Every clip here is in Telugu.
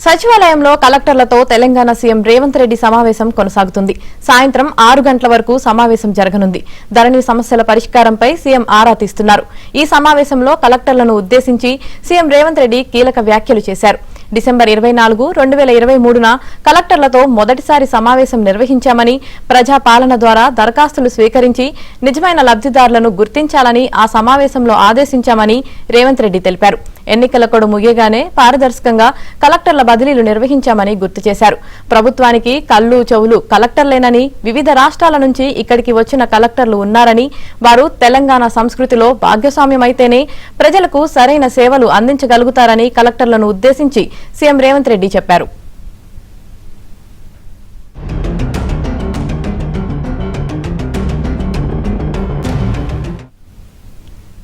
సచివాలయంలో కలెక్టర్లతో తెలంగాణ సీఎం రేవంత్ రెడ్డి సమావేశం కొనసాగుతుంది. సాయంత్రం 6 గంటల వరకు సమావేశం జరగనుంది. ధరణి సమస్యల పరిష్కారంపై సీఎం ఆరా తీస్తున్నారు. ఈ సమావేశంలో కలెక్టర్లను ఉద్దేశించి సీఎం రేవంత్ రెడ్డి కీలక వ్యాఖ్యలు చేశారు. డిసెంబర్ 24, 2023న కలెక్టర్లతో మొదటిసారి సమావేశం నిర్వహించామని, ప్రజాపాలన ద్వారా దరఖాస్తులు స్వీకరించి నిజమైన లబ్దిదారులను గుర్తించాలని ఆ సమావేశంలో ఆదేశించామని రేవంత్ రెడ్డి తెలిపారు. ఎన్నికల గడువు ముగియగానే పారదర్శకంగా కలెక్టర్ల బదిలీలు నిర్వహించామని గుర్తు చేశారు. ప్రభుత్వానికి కళ్లు చెవులు కలెక్టర్లేనని, వివిధ రాష్ట్రాల నుంచి ఇక్కడికి వచ్చిన కలెక్టర్లు ఉన్నారని, వారు తెలంగాణ సంస్కృతిలో భాగస్వామ్యమైతేనే ప్రజలకు సరైన సేవలు అందించగలుగుతారని కలెక్టర్లను ఉద్దేశించి సీఎం రేవంత్ రెడ్డి చెప్పారు.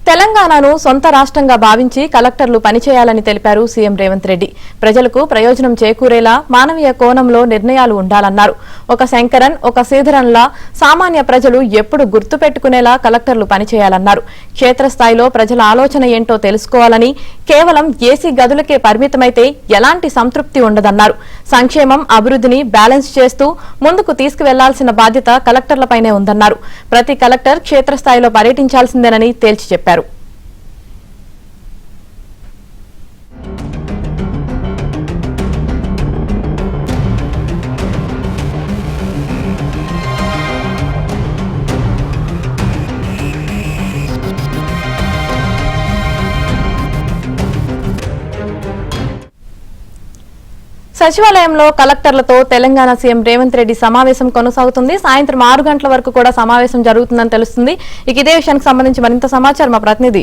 తెలంగాణను సొంత రాష్ట్రంగా భావించి కలెక్టర్లు పనిచేయాలని తెలిపారు సీఎం రేవంత్ రెడ్డి. ప్రజలకు ప్రయోజనం చేకూరేలా మానవీయ కోణంలో నిర్ణయాలు ఉండాలన్నారు. ఒక శంకరన్, ఒక శ్రీధరన్లా సామాన్య ప్రజలు ఎప్పుడు గుర్తు పెట్టుకునేలా కలెక్టర్లు పనిచేయాలన్నారు. క్షేత్రస్థాయిలో ప్రజల ఆలోచన ఏంటో తెలుసుకోవాలని, కేవలం ఏసీ గదులకే పరిమితమైతే ఎలాంటి సంతృప్తి ఉండదన్నారు. సంక్షేమం, అభివృద్ధిని బ్యాలెన్స్ చేస్తూ ముందుకు తీసుకువెళ్లాల్సిన బాధ్యత కలెక్టర్లపైనే ఉందన్నారు. ప్రతి కలెక్టర్ క్షేత్రస్థాయిలో పర్యటించాల్సిందేనని తేల్చి చెప్పారు. సచివాలయంలో కలెక్టర్లతో తెలంగాణ సీఎం రేవంత్ రెడ్డి సమావేశం కొనసాగుతుంది. సాయంత్రం 6 గంటల వరకు కూడా సమావేశం జరుగుతుందని తెలుస్తుంది. ఇదే విషయానికి సంబంధించి మరింత సమాచారం మా ప్రతినిధి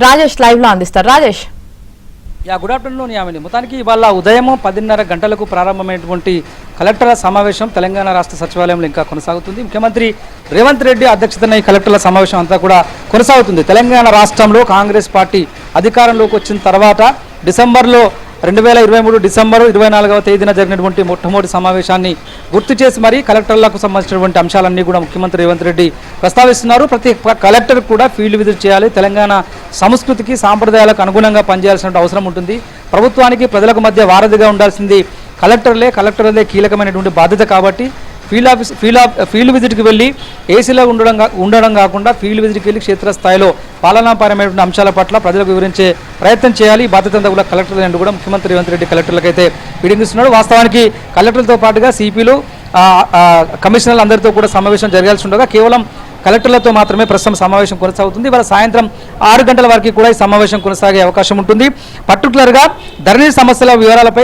రాజేష్ లైవ్ లో అందిస్తారు. Rajesh, good afternoon Yamini. మొత్తానికి ఇవాళ ఉదయం 10:30 గంటలకు ప్రారంభమైనటువంటి కలెక్టర్ల సమావేశం తెలంగాణ రాష్ట్ర సచివాలయంలో ఇంకా కొనసాగుతుంది. ముఖ్యమంత్రి రేవంత్ రెడ్డి అధ్యక్షతన ఈ కలెక్టర్ల సమావేశం అంతా కూడా కొనసాగుతుంది. తెలంగాణ రాష్ట్రంలో కాంగ్రెస్ పార్టీ అధికారంలోకి వచ్చిన తర్వాత డిసెంబర్లో 2023 డిసెంబరు 24వ తేదీన జరిగినటువంటి మొట్టమొదటి సమావేశాన్ని గుర్తు చేసి మరీ కలెక్టర్లకు సంబంధించినటువంటి అంశాలన్నీ కూడా ముఖ్యమంత్రి రేవంత్ రెడ్డి ప్రస్తావిస్తున్నారు. ప్రతి కలెక్టర్ కూడా ఫీల్డ్ విజిట్ చేయాలి. తెలంగాణ సంస్కృతికి, సాంప్రదాయాలకు అనుగుణంగా పనిచేయాల్సిన అవసరం ఉంటుంది. ప్రభుత్వానికి ప్రజలకు మధ్య వారధిగా ఉండాల్సింది కలెక్టర్లే కీలకమైనటువంటి బాధ్యత. కాబట్టి ఫీల్డ్ విజిట్కి వెళ్ళి ఏసీలో ఉండడం కాకుండా ఫీల్డ్ విజిట్కి వెళ్ళి క్షేత్రస్థాయిలో పాలనాపరమైనటువంటి అంశాల పట్ల ప్రజలకు వివరించే ప్రయత్నం చేయాలి. బాధ్యత అంతా కూడా కలెక్టర్లు కూడా ముఖ్యమంత్రి రేవంత్ రెడ్డి కలెక్టర్లకు అయితే విడింగిస్తున్నాడు. వాస్తవానికి కలెక్టర్లతో పాటుగా సిపిలు, కమిషనర్లు అందరితో కూడా సమావేశం జరగాల్సి ఉండగా కేవలం కలెక్టర్లతో మాత్రమే ప్రస్తుతం సమావేశం కొనసాగుతుంది. ఇవాళ సాయంత్రం 6 గంటల వరకు కూడా ఈ సమావేశం కొనసాగే అవకాశం ఉంటుంది. పర్టికులర్గా ధరణి సమస్యల వివరాలపై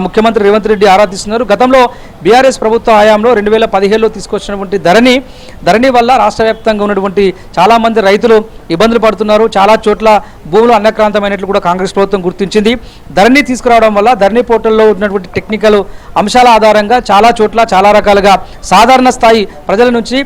ముఖ్యమంత్రి రేవంత్ రెడ్డి ఆరా తీస్తున్నారు. గతంలో బీఆర్ఎస్ ప్రభుత్వ హయాంలో 2017లో తీసుకొచ్చినటువంటి ధరణి వల్ల రాష్ట్ర వ్యాప్తంగా ఉన్నటువంటి చాలామంది రైతులు ఇబ్బందులు పడుతున్నారు. చాలా చోట్ల భూములు అన్యక్రాంతమైనట్లు కూడా కాంగ్రెస్ ప్రభుత్వం గుర్తించింది. ధరణి తీసుకురావడం వల్ల ధరణి పోర్టల్లో ఉన్నటువంటి టెక్నికల్ అంశాల ఆధారంగా చాలా చోట్ల చాలా రకాలుగా సాధారణ స్థాయి ప్రజల నుంచి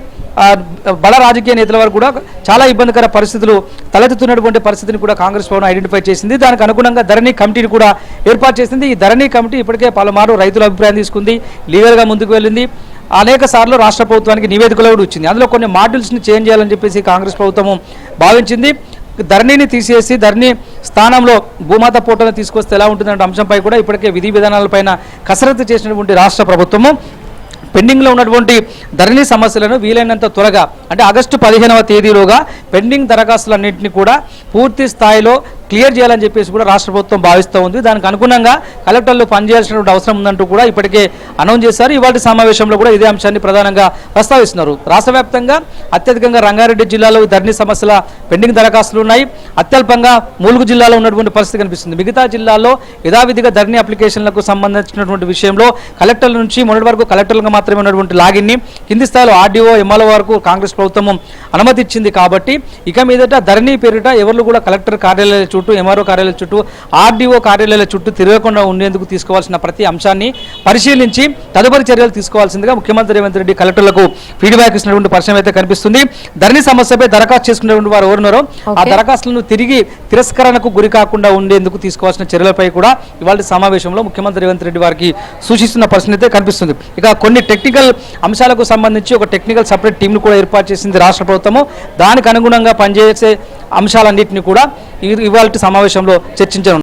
బల రాజకీయ నేతల వరకు కూడా చాలా ఇబ్బందికర పరిస్థితులు తలెత్తుతున్నటువంటి పరిస్థితిని కూడా కాంగ్రెస్ భవన్ ఐడెంటిఫై చేసింది. దానికి అనుగుణంగా ధరణి కమిటీని కూడా ఏర్పాటు చేసింది. ఈ ధరణి కమిటీ ఇప్పటికే పలుమారు రైతుల అభిప్రాయం తీసుకుంది, లీగల్గా ముందుకు వెళ్ళింది. అనేక సార్లు రాష్ట్ర ప్రభుత్వానికి నివేదికలు కూడా వచ్చింది. అందులో కొన్ని మాడ్యూల్స్ని చేంజ్ చేయాలని చెప్పేసి కాంగ్రెస్ ప్రభుత్వం భావించింది. ధరణిని తీసేసి ధరణి స్థానంలో భూమాత పోర్టల్ని తీసుకొస్తే ఎలా ఉంటుందనే అంశంపై కూడా ఇప్పటికే విధి విధానాలపైన కసరత్తు చేసినటువంటి రాష్ట్ర ప్రభుత్వము పెండింగ్లో ఉన్నటువంటి ధరణి సమస్యలను వీలైనంత త్వరగా, అంటే ఆగస్టు 15వ తేదీలోగా పెండింగ్ దరఖాస్తులన్నింటినీ కూడా పూర్తి స్థాయిలో క్లియర్ చేయాలని చెప్పేసి కూడా రాష్ట్ర ప్రభుత్వం భావిస్తూ ఉంది. దానికి అనుగుణంగా కలెక్టర్లు పనిచేయాల్సినటువంటి అవసరం ఉందంటూ కూడా ఇప్పటికే అనౌన్స్ చేశారు. ఇవాళ సమావేశంలో కూడా ఇదే అంశాన్ని ప్రధానంగా ప్రస్తావిస్తున్నారు. రాష్ట్ర వ్యాప్తంగా అత్యధికంగా రంగారెడ్డి జిల్లాలో ధరణి సమస్యల పెండింగ్ దరఖాస్తులు ఉన్నాయి. అత్యల్పంగా ములుగు జిల్లాలో ఉన్నటువంటి పరిస్థితి కనిపిస్తుంది. మిగతా జిల్లాల్లో యథావిధిగా ధరణి అప్లికేషన్లకు సంబంధించినటువంటి విషయంలో కలెక్టర్ల నుంచి మొన్నటి వరకు కలెక్టర్లుగా మాత్రమే ఉన్నటువంటి లాగిన్ని కింది స్థాయిలో ఆర్డీఓ, ఎంఆర్ఓ వరకు కాంగ్రెస్ ప్రభుత్వం అనుమతి ఇచ్చింది. కాబట్టి ఇక మీదట ధరణి పేరిట ఎవరు కూడా కలెక్టర్ కార్యాలయాల చుట్టూ, ఎంఆర్ఓ కార్యాలయాల చుట్టూ, ఆర్డీఓ కార్యాలయాల చుట్టూ తిరగకుండా ఉండేందుకు తీసుకోవాల్సిన ప్రతి అంశాన్ని పరిశీలించి తదుపరి చర్యలు తీసుకోవాల్సిందిగా ముఖ్యమంత్రి రేవంత్ రెడ్డి కలెక్టర్లకు ఫీడ్బ్యాక్ ఇచ్చినటువంటి పరిచయం అయితే కనిపిస్తుంది. ధరణి సమస్యపై దరఖాస్తు చేసుకున్నటువంటి వారు ఎవరున్నారో ఆ దరఖాస్తులను తిరిగి తిరస్కరణకు గురి కాకుండా ఉండేందుకు తీసుకోవాల్సిన చర్యలపై కూడా ఇవాళ సమావేశంలో ముఖ్యమంత్రి రేవంత్ రెడ్డి వారికి సూచిస్తున్న పరిస్థితి అయితే కనిపిస్తుంది. ఇక కొన్ని టెక్నికల్ అంశాలకు సంబంధించి ఒక టెక్నికల్ సపరేట్ టీంను కూడా ఏర్పాటు చేసింది రాష్ట్ర ప్రభుత్వము. దానికి అనుగుణంగా పనిచేసే అంశాలన్నింటినీ కూడా ఇవాళ సమావేశంలో చర్చించనున్నారు.